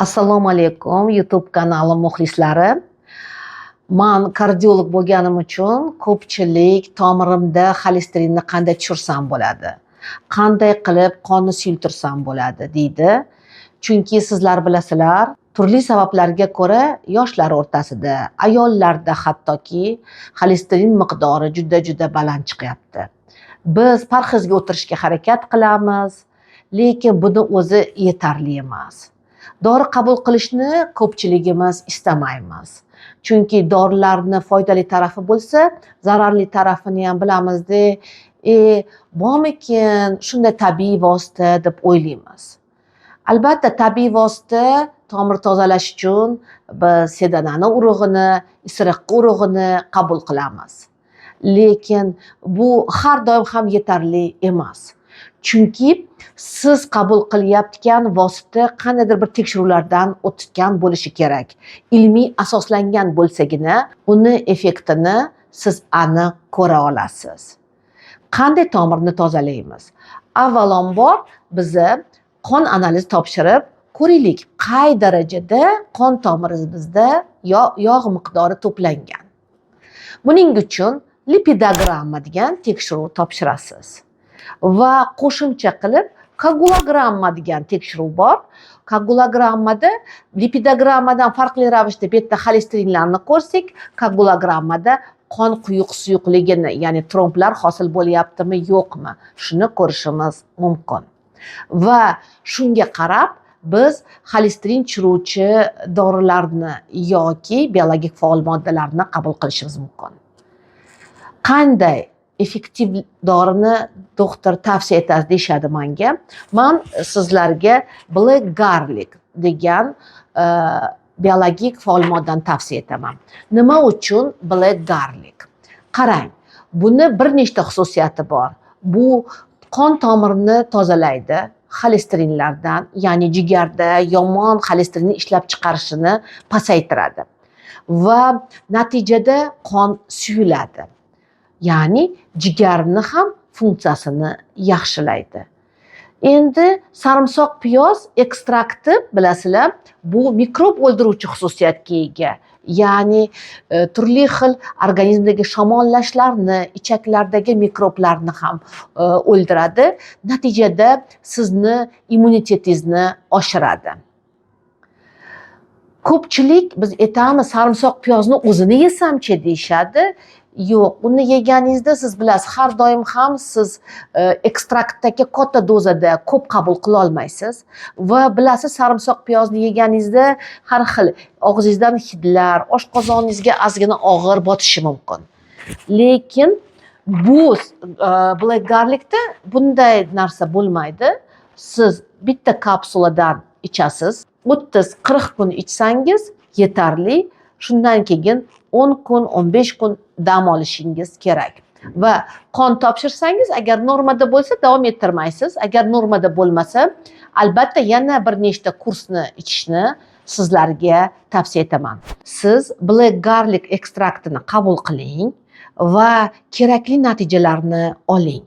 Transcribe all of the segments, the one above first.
Assalomu alaykum YouTube kanali muxlislari. Men kardiolog bo'lganim uchun ko'pchilik tomirimda xolesterinni qanday tushirsam bo'ladi, qanday qilib qonni suyultirsam bo'ladi deydi. Chunki sizlar bilasizlar, turli sabablarga ko'ra yoshlar o'rtasida, ayollarda hattoki xolesterin miqdori juda baland chiqyapti. Biz parhezga o'tirishga harakat qilamiz, lekin buni o'zi yetarli emas. Dori qabul qilishni ko'pchiligimiz istamaymiz. Chunki dorilarni foydali tarafi bo'lsa, zararli tarafini ham bilamizda, bormikin shunday tabiiy vosita deb o'ylaymiz. Albatta, tabiiy vosita tomir tozalash uchun biz sedanani urug'ini, isiriqqa urug'ini qabul qilamiz. Lekin bu har doim ham yetarli emas. Chunki siz qabul qilayotgan vosita qandaydir bir tekshiruvlardan o'tgan bo'lishi kerak. Ilmiy asoslangan bo'lsagina uni effektini siz aniq ko'ra olasiz. Qanday tomirni tozalaymiz? Avvalambor bizni qon analizi topshirib ko'raylik, qay darajada qon tomirimizda yog' miqdori to'plangan. Buning uchun lipidogramma degan tekshiruv topshirasiz. Va qo'shimcha qilib koagulogramma degan tekshiruv bor. Koagulogrammada lipidogrammadan farqli ravishda bu yerda xolesterinlarni ko'rsak, koagulogrammada qon quyuq suyuqligini, ya'ni tromblar hosil bo'lyaptimi, yo'qmi, shuni ko'rishimiz mumkin. Va shunga qarab biz xolesterin tushiruvchi dorilarni yoki biologik faol moddalarni qabul qilishimiz mumkin. Qanday effektiv dorini doktor tavsiya etadi deyshadi menga. Men sizlarga black garlic degan biologik faol moddani tavsiya etaman. Nima uchun black garlic? Qarang, buni bir nechta xususiyati bor. Bu qon tomirini tozalaydi xolesterinlardan, ya'ni jigarda yomon xolesterinni ishlab chiqarishini pasaytiradi va natijada qon suyuladi. Ya'ni jigarni ham funksiyasini yaxshilaydi. Endi sarimsoq piyoz ekstrakti bilasizlar, bu mikrob o'ldiruvchi xususiyatga ega. Ya'ni turli xil organizmdagi shamollashlarni, ichaklardagi mikroblarni ham o'ldiradi. Natijada sizni immunitetingizni oshiradi. Ko'pchilik biz aytamiz, sarimsoq piyozni o'zini yesamchi deyshadi. Yo'q, uni yeganingizda siz bilasiz, har doim ham siz ekstraktdagi katta dozada ko'p qabul qila olmaysiz va bilasiz, sarimsoq piyozni yeganingizda har xil og'zingizdan hidlar, oshqozoningizga ozgina og'ir botishi mumkin. Lekin bu black garlicda bunday narsa bo'lmaydi. Siz bitta kapsuladan ichasiz, 30-40 kun ichsangiz yetarli. Shundan keyin 10 kun, 15 kun dam olishingiz kerak. Va qon topshirsangiz, agar normada bo'lsa davom ettirmaysiz. Agar normada bo'lmasa, albatta yana bir nechta kursni ichishni sizlarga tavsiya etaman. Siz black garlic ekstraktini qabul qiling va kerakli natijalarni oling.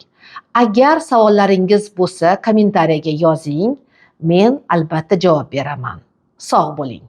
Agar savollaringiz bo'lsa, kommentariyaga yozing. Men albatta javob beraman. Sog' bo'ling.